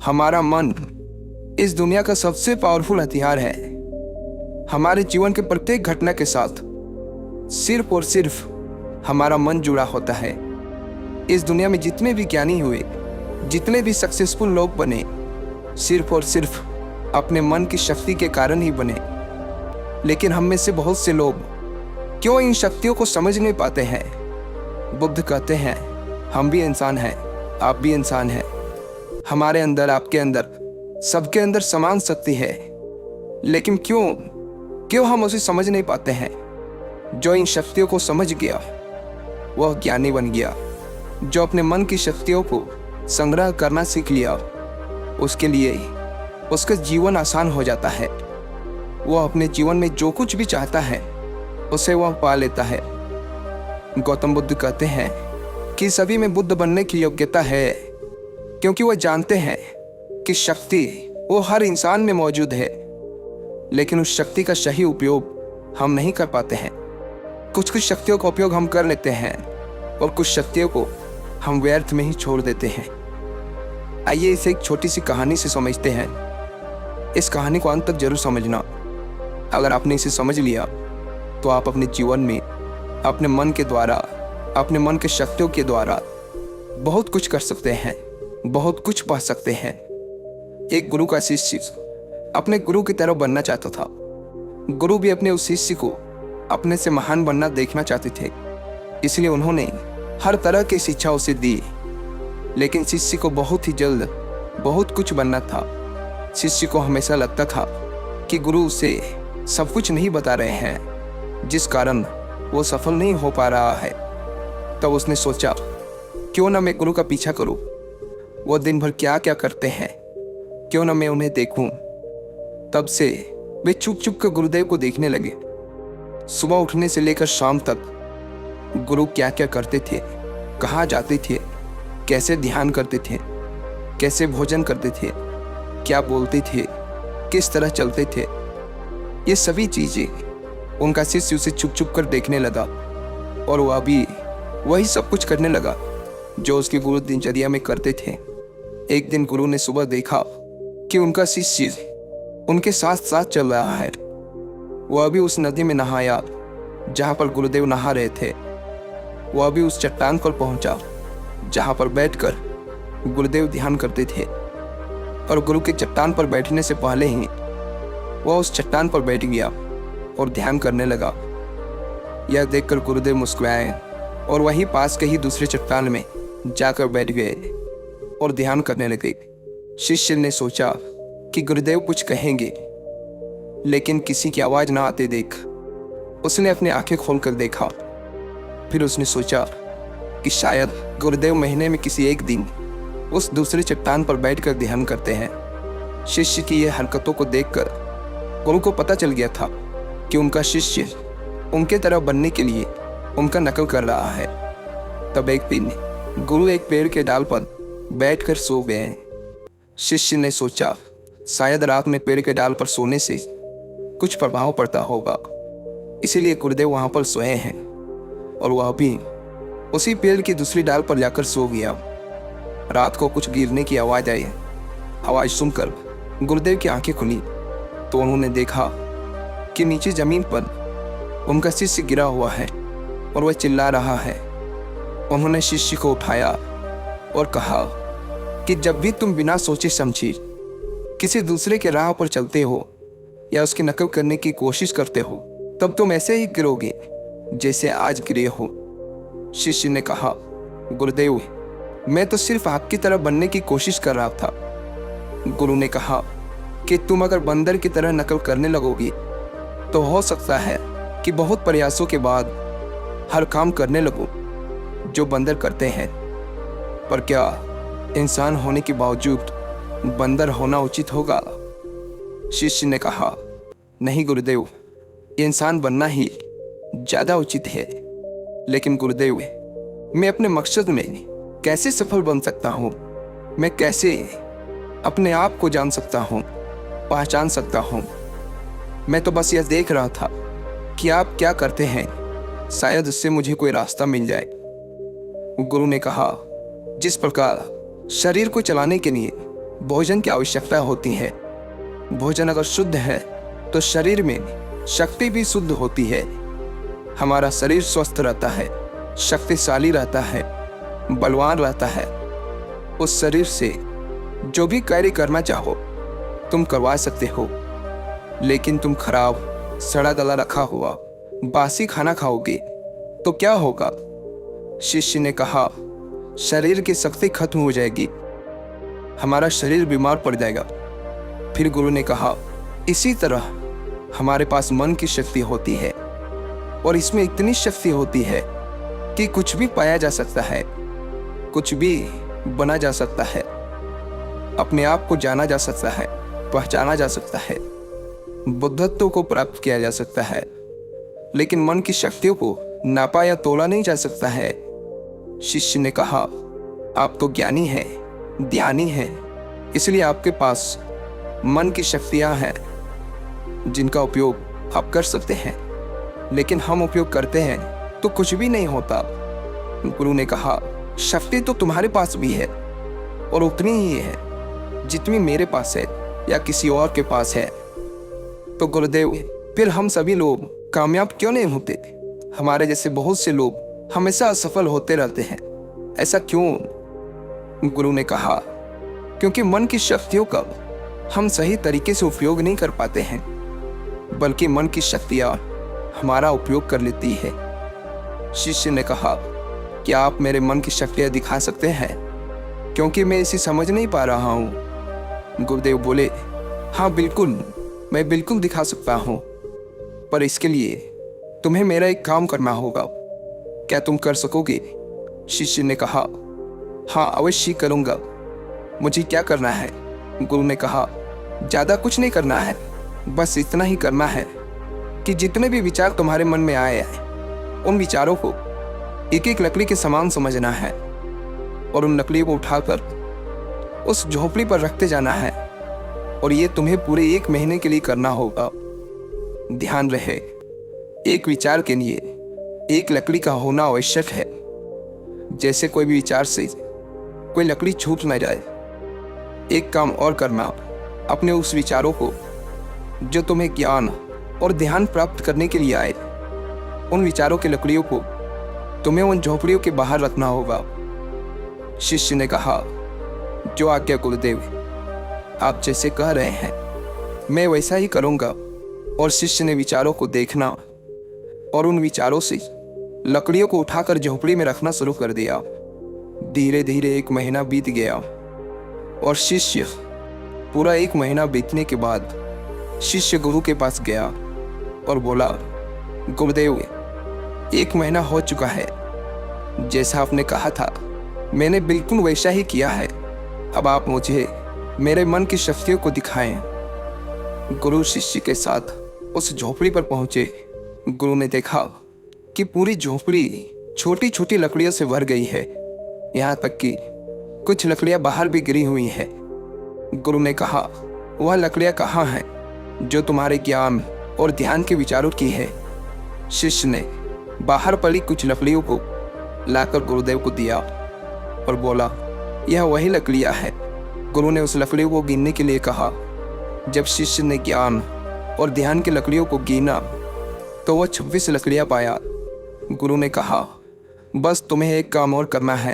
हमारा मन इस दुनिया का सबसे पावरफुल हथियार है। हमारे जीवन के प्रत्येक घटना के साथ सिर्फ और सिर्फ हमारा मन जुड़ा होता है। इस दुनिया में जितने भी ज्ञानी हुए, जितने भी सक्सेसफुल लोग बने, सिर्फ और सिर्फ अपने मन की शक्ति के कारण ही बने। लेकिन हम में से बहुत से लोग क्यों इन शक्तियों को समझ नहीं पाते हैं? बुद्ध कहते हैं, हम भी इंसान हैं, आप भी इंसान हैं। हमारे अंदर, आपके अंदर, सबके अंदर समान शक्ति है। लेकिन क्यों हम उसे समझ नहीं पाते हैं? जो इन शक्तियों को समझ गया वह ज्ञानी बन गया। जो अपने मन की शक्तियों को संग्रह करना सीख लिया, उसके लिए उसका जीवन आसान हो जाता है। वह अपने जीवन में जो कुछ भी चाहता है उसे वह पा लेता है। गौतम बुद्ध कहते हैं कि सभी में बुद्ध बनने की योग्यता है, क्योंकि वह जानते हैं कि शक्ति वो हर इंसान में मौजूद है। लेकिन उस शक्ति का सही उपयोग हम नहीं कर पाते हैं। कुछ शक्तियों का उपयोग हम कर लेते हैं और कुछ शक्तियों को हम व्यर्थ में ही छोड़ देते हैं। आइए इसे एक छोटी सी कहानी से समझते हैं। इस कहानी को अंत तक जरूर समझना। अगर आपने इसे समझ लिया तो आप अपने जीवन में अपने मन के द्वारा, अपने मन के शक्तियों के द्वारा बहुत कुछ कर सकते हैं, बहुत कुछ पा सकते हैं। एक गुरु का शिष्य अपने गुरु की तरह बनना चाहता था। गुरु भी अपने उस शिष्य को अपने से महान बनना देखना चाहते थे, इसलिए उन्होंने हर तरह की शिक्षा उसे दी। लेकिन शिष्य को बहुत ही जल्द बहुत कुछ बनना था। शिष्य को हमेशा लगता था कि गुरु उसे सब कुछ नहीं बता रहे हैं, जिस कारण वो सफल नहीं हो पा रहा है। तब उसने सोचा, क्यों ना मैं गुरु का पीछा करूं। वो दिन भर क्या क्या करते हैं, क्यों ना मैं उन्हें देखूं। तब से वे चुप चुप कर गुरुदेव को देखने लगे। सुबह उठने से लेकर शाम तक गुरु क्या क्या करते थे, कहाँ जाते थे, कैसे ध्यान करते थे, कैसे भोजन करते थे, क्या बोलते थे, किस तरह चलते थे, ये सभी चीजें उनका शिष्य उसे चुप चुप कर देखने लगा। और वह भी वही सब कुछ करने लगा जो उसके गुरु दिनचर्या में करते थे। एक दिन गुरु ने सुबह देखा कि उनका शिष्य उनके साथ साथ चल रहा है। वह भी उस नदी में नहाया जहाँ पर गुरुदेव नहा रहे थे। वह भी उस चट्टान पर पहुंचा जहाँ पर बैठकर गुरुदेव ध्यान करते थे। और गुरु के चट्टान पर बैठने से पहले ही वह उस चट्टान पर बैठ गया और ध्यान करने लगा। यह देखकर गुरुदेव मुस्कुराए और वहीं पास के ही दूसरे चट्टान में जाकर बैठ गए और ध्यान करने लगे। शिष्य ने सोचा कि गुरुदेव कुछ कहेंगे, लेकिन किसी की आवाज ना आते देख उसने अपनी आंखें खोलकर देखा। फिर उसने सोचा कि शायद गुरुदेव महीने में किसी एक दिन उस दूसरे चट्टान पर बैठकर ध्यान करते हैं। शिष्य की यह हरकतों को देखकर गुरु को पता चल गया था कि उनका शिष्य उनके तरह बनने के लिए उनका नकल कर रहा है। तब एक दिन गुरु एक पेड़ के डाल पर बैठकर सो गए। शिष्य ने सोचा, शायद रात में पेड़ के डाल पर सोने से कुछ प्रभाव पड़ता होगा, इसीलिए गुरुदेव वहां पर सोए हैं। और वह भी उसी पेड़ की दूसरी डाल पर जाकर सो गया। रात को कुछ गिरने की आवाज आई। आवाज सुनकर गुरुदेव की आंखें खुली तो उन्होंने देखा कि नीचे जमीन पर उनका शिष्य गिरा हुआ है और वह चिल्ला रहा है। उन्होंने शिष्य को उठाया और कहा कि जब भी तुम बिना सोचे समझे किसी दूसरे के राह पर चलते हो या उसकी नकल करने की कोशिश करते हो, तब तुम ऐसे ही गिरोगे जैसे आज गिरे हो। शिष्य ने कहा, गुरुदेव, मैं तो सिर्फ आपकी तरह बनने की कोशिश कर रहा था। गुरु ने कहा कि तुम अगर बंदर की तरह नकल करने लगोगी तो हो सकता है कि बहुत प्रयासों के बाद हर काम करने लगो जो बंदर करते हैं। पर क्या इंसान होने के बावजूद बंदर होना उचित होगा? शिष्य ने कहा, नहीं गुरुदेव, इंसान बनना ही ज्यादा उचित है। लेकिन गुरुदेव, मैं अपने मकसद में कैसे सफल बन सकता हूँ? मैं कैसे अपने आप को जान सकता हूँ, पहचान सकता हूँ? मैं तो बस यह देख रहा था कि आप क्या करते हैं, शायद उससे मुझे कोई रास्ता मिल जाए। गुरु ने कहा, जिस प्रकार शरीर को चलाने के लिए भोजन की आवश्यकता होती है। भोजन अगर शुद्ध है तो शरीर में शक्ति भी शुद्ध होती है। हमारा शरीर स्वस्थ रहता है, शक्तिशाली रहता है, बलवान रहता है। उस शरीर से जो भी कार्य करना चाहो तुम करवा सकते हो। लेकिन तुम खराब, सड़ा गला रखा हुआ बासी खाना खाओगे तो क्या होगा? शिष्य ने कहा, शरीर की शक्ति खत्म हो जाएगी, हमारा शरीर बीमार पड़ जाएगा। फिर गुरु ने कहा, इसी तरह हमारे पास मन की शक्ति होती है और इसमें इतनी शक्ति होती है कि कुछ भी पाया जा सकता है, कुछ भी बना जा सकता है, अपने आप को जाना जा सकता है, पहचाना जा सकता है, बुद्धत्व को प्राप्त किया जा सकता है। लेकिन मन की शक्तियों को नापा या तोला नहीं जा सकता है। शिष्य ने कहा, आप तो ज्ञानी हैं, ध्यानी हैं, इसलिए आपके पास मन की शक्तियां हैं जिनका उपयोग आप कर सकते हैं। लेकिन हम उपयोग करते हैं तो कुछ भी नहीं होता। गुरु ने कहा, शक्ति तो तुम्हारे पास भी है और उतनी ही है जितनी मेरे पास है या किसी और के पास है। तो गुरुदेव, फिर हम सभी लोग कामयाब क्यों नहीं होते? हमारे जैसे बहुत से लोग हमेशा असफल होते रहते हैं, ऐसा क्यों? गुरु ने कहा, क्योंकि मन की शक्तियों का हम सही तरीके से उपयोग नहीं कर पाते हैं, बल्कि मन की शक्तियां हमारा उपयोग कर लेती है। शिष्य ने कहा, क्या आप मेरे मन की शक्तियां दिखा सकते हैं? क्योंकि मैं इसे समझ नहीं पा रहा हूँ। गुरुदेव बोले, हाँ बिल्कुल, मैं बिल्कुल दिखा सकता हूँ, पर इसके लिए तुम्हें मेरा एक काम करना होगा। क्या तुम कर सकोगे? शिष्य ने कहा, हाँ अवश्य करूँगा। मुझे क्या करना है? गुरु ने कहा, ज़्यादा कुछ नहीं करना है, बस इतना ही करना है कि जितने भी विचार तुम्हारे मन में आए हैं उन विचारों को एक एक लकड़ी के समान समझना है और उन लकड़ियों को उठाकर उस झोपड़ी पर रखते जाना है। और ये तुम्हें पूरे 1 महीने के लिए करना होगा। ध्यान रहे, एक विचार के लिए एक लकड़ी का होना आवश्यक है। जैसे कोई भी विचार से कोई लकड़ी छूट न जाए। एक काम और करना, अपने उस विचारों को जो तुम्हें ज्ञान और ध्यान प्राप्त करने के लिए आए, उन विचारों की लकड़ियों को तुम्हें उन झोपड़ियों के बाहर रखना होगा। शिष्य ने कहा, जो आज्ञा गुरुदेव, आप जैसे कह रहे हैं मैं वैसा ही करूँगा। और शिष्य ने विचारों को देखना और उन विचारों से लकड़ियों को उठाकर झोपड़ी में रखना शुरू कर दिया। धीरे धीरे 1 महीना बीत गया और शिष्य पूरा 1 महीना बीतने के बाद शिष्य गुरु के पास गया और बोला, गुरुदेव 1 महीना हो चुका है, जैसा आपने कहा था मैंने बिल्कुल वैसा ही किया है। अब आप मुझे मेरे मन की शक्तियों को दिखाएं। गुरु शिष्य के साथ उस झोपड़ी पर पहुंचे। गुरु ने देखा कि पूरी झोपड़ी छोटी छोटी लकड़ियों से भर गई है, यहाँ तक कि कुछ लकड़ियां बाहर भी गिरी हुई हैं। गुरु ने कहा, वह लकड़ियां कहाँ हैं जो तुम्हारे ज्ञान और ध्यान के विचारों की है? शिष्य ने बाहर पड़ी कुछ लकड़ियों को लाकर गुरुदेव को दिया और बोला, यह वही लकड़ियां हैं। गुरु ने उस लकड़ियों को गिनने के लिए कहा। जब शिष्य ने ज्ञान और ध्यान की लकड़ियों को गिना तो वह 26 लकड़ियां पाया। गुरु ने कहा, बस तुम्हें एक काम और करना है,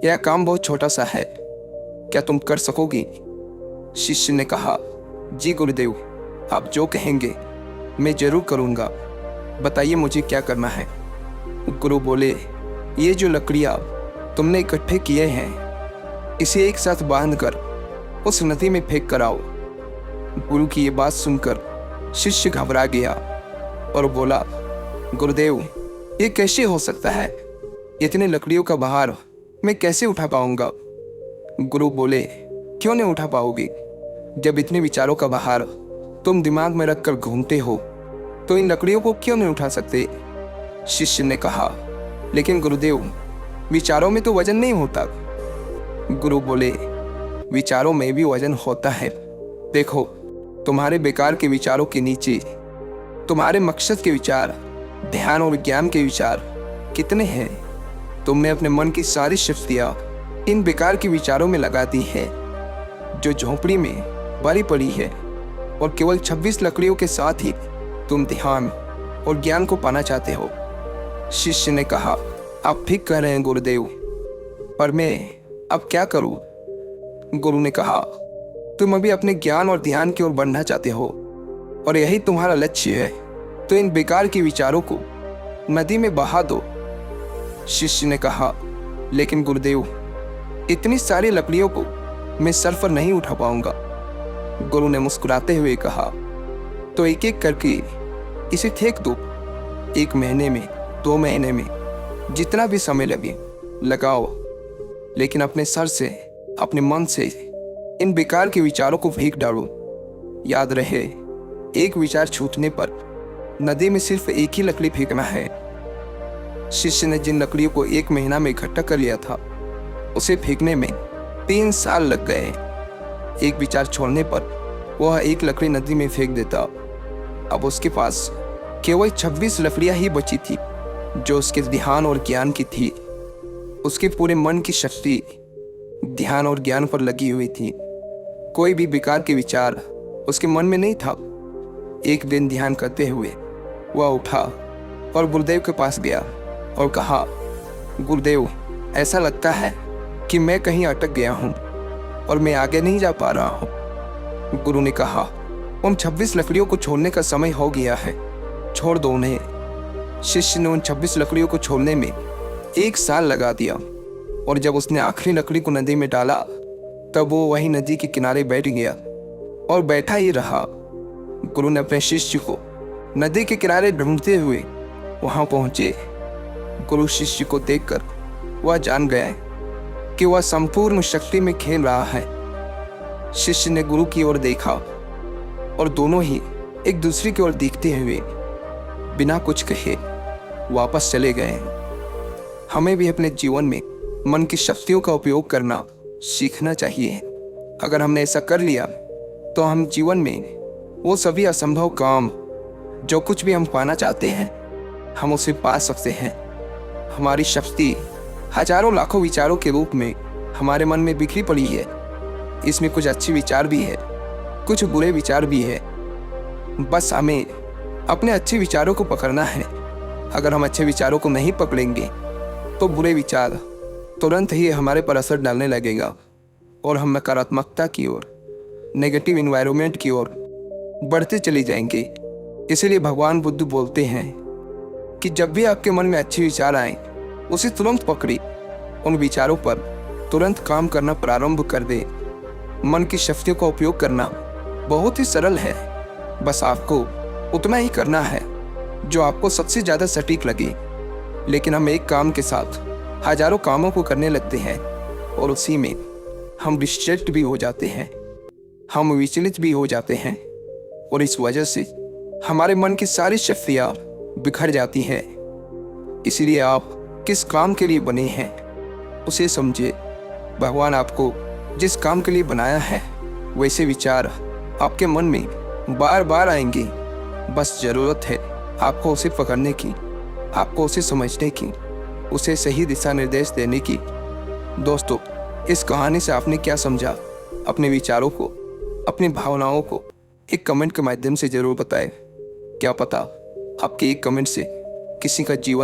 यह काम बहुत छोटा सा है, क्या तुम कर सकोगी? शिष्य ने कहा, जी गुरुदेव, आप जो कहेंगे मैं जरूर करूँगा, बताइए मुझे क्या करना है। गुरु बोले, ये जो लकड़ियाँ तुमने इकट्ठे किए हैं इसे एक साथ बांधकर उस नदी में फेंक कर आओ। गुरु की ये बात सुनकर शिष्य घबरा गया और बोला, गुरुदेव ये कैसे हो सकता है? इतने लकड़ियों का भार मैं कैसे उठा पाऊंगा? गुरु बोले, क्यों नहीं उठा पाओगे? जब इतने विचारों का भार तुम दिमाग में रखकर घूमते हो तो इन लकड़ियों को क्यों नहीं उठा सकते? शिष्य ने कहा, लेकिन गुरुदेव विचारों में तो वजन नहीं होता। गुरु बोले, विचारों में भी वजन होता है। देखो, तुम्हारे बेकार के विचारों के नीचे तुम्हारे मकसद के विचार, ध्यान और ज्ञान के विचार कितने हैं? तुमने अपने मन की सारी शक्तियाँ इन बेकार के विचारों में लगा दी है। जो झोंपड़ी में भरी पड़ी है, और केवल 26 लकड़ियों के साथ ही तुम ध्यान और ज्ञान को पाना चाहते हो। शिष्य ने कहा, आप ठीक कह रहे हैं गुरुदेव, पर मैं अब क्या करूं? गुरु ने कहा, तुम अभी अपने ज्ञान और ध्यान की ओर बढ़ना चाहते हो और यही तुम्हारा लक्ष्य है, तो इन बेकार के विचारों को नदी में बहा दो। शिष्य ने कहा, लेकिन गुरुदेव, इतनी सारी लकड़ियों को मैं सर पर नहीं उठा पाऊंगा। गुरु ने मुस्कुराते हुए कहा, तो एक एक करके इसे फेंक दो। 1 महीने में, 2 महीने में, जितना भी समय लगे लगाओ, लेकिन अपने सर से, अपने मन से इन बेकार के विचारों को फेंक डालो। याद रहे, एक विचार छूटने पर नदी में सिर्फ एक ही लकड़ी फेंकना है। शिष्य ने जिन लकड़ियों को 1 महीना में इकट्ठा कर लिया था, उसे फेंकने में 3 साल लग गए। एक विचार छोड़ने पर वह एक लकड़ी नदी में फेंक देता। अब उसके पास केवल 26 लकड़ियां ही बची थी, जो उसके ध्यान और ज्ञान की थी। उसके पूरे मन की शक्ति ध्यान और ज्ञान पर लगी हुई थी। कोई भी बेकार के विचार उसके मन में नहीं था। एक दिन ध्यान करते हुए वह उठा और गुरुदेव के पास गया और कहा, गुरुदेव, ऐसा लगता है कि मैं कहीं अटक गया हूँ और मैं आगे नहीं जा पा रहा हूँ। गुरु ने कहा, उन 26 लकड़ियों को छोड़ने का समय हो गया है, छोड़ दो उन्हें। शिष्य ने उन 26 लकड़ियों को छोड़ने में 1 साल लगा दिया, और जब उसने आखिरी लकड़ी को नदी में डाला, तब वो वही नदी के किनारे बैठ गया और बैठा ही रहा। गुरु ने अपने शिष्य को नदी के किनारे ढूंढते हुए वहां पहुंचे। गुरु शिष्य को देखकर वह जान गया कि वह संपूर्ण शक्ति में खेल रहा है। शिष्य ने गुरु की ओर देखा और दोनों ही एक दूसरे की ओर देखते हुए बिना कुछ कहे वापस चले गए। हमें भी अपने जीवन में मन की शक्तियों का उपयोग करना सीखना चाहिए। अगर हमने ऐसा कर लिया तो हम जीवन में वो सभी असंभव काम, जो कुछ भी हम पाना चाहते हैं, हम उसे पा सकते हैं। हमारी शक्ति हजारों लाखों विचारों के रूप में हमारे मन में बिखरी पड़ी है। इसमें कुछ अच्छे विचार भी है, कुछ बुरे विचार भी है। बस हमें अपने अच्छे विचारों को पकड़ना है। अगर हम अच्छे विचारों को नहीं पकड़ेंगे तो बुरे विचार तुरंत ही हमारे पर असर डालने लगेगा और हम नकारात्मकता की ओर, नेगेटिव एनवायरनमेंट की ओर बढ़ते चले जाएंगे। इसलिए भगवान बुद्ध बोलते हैं कि जब भी आपके मन में अच्छे विचार आए, उसे तुरंत पकड़े, उन विचारों पर तुरंत काम करना प्रारंभ कर दे। मन की शक्तियों का उपयोग करना बहुत ही सरल है। बस आपको उतना ही करना है जो आपको सबसे ज़्यादा सटीक लगे। लेकिन हम एक काम के साथ हजारों कामों को करने लगते हैं और उसी में हम डिस्ट्रैक्ट भी हो जाते हैं, हम विचलित भी हो जाते हैं, और इस वजह से हमारे मन की सारी शक्तियाँ बिखर जाती हैं। इसलिए आप किस काम के लिए बने हैं उसे समझिए। भगवान आपको जिस काम के लिए बनाया है, वैसे विचार आपके मन में बार बार आएंगे। बस ज़रूरत है आपको उसे पकड़ने की, आपको उसे समझने की, उसे सही दिशा निर्देश देने की। दोस्तों, इस कहानी से आपने क्या समझा? अपने विचारों को, अपनी भावनाओं को एक कमेंट के माध्यम से ज़रूर बताएं। क्या पता आपके एक कमेंट से किसी का जीवन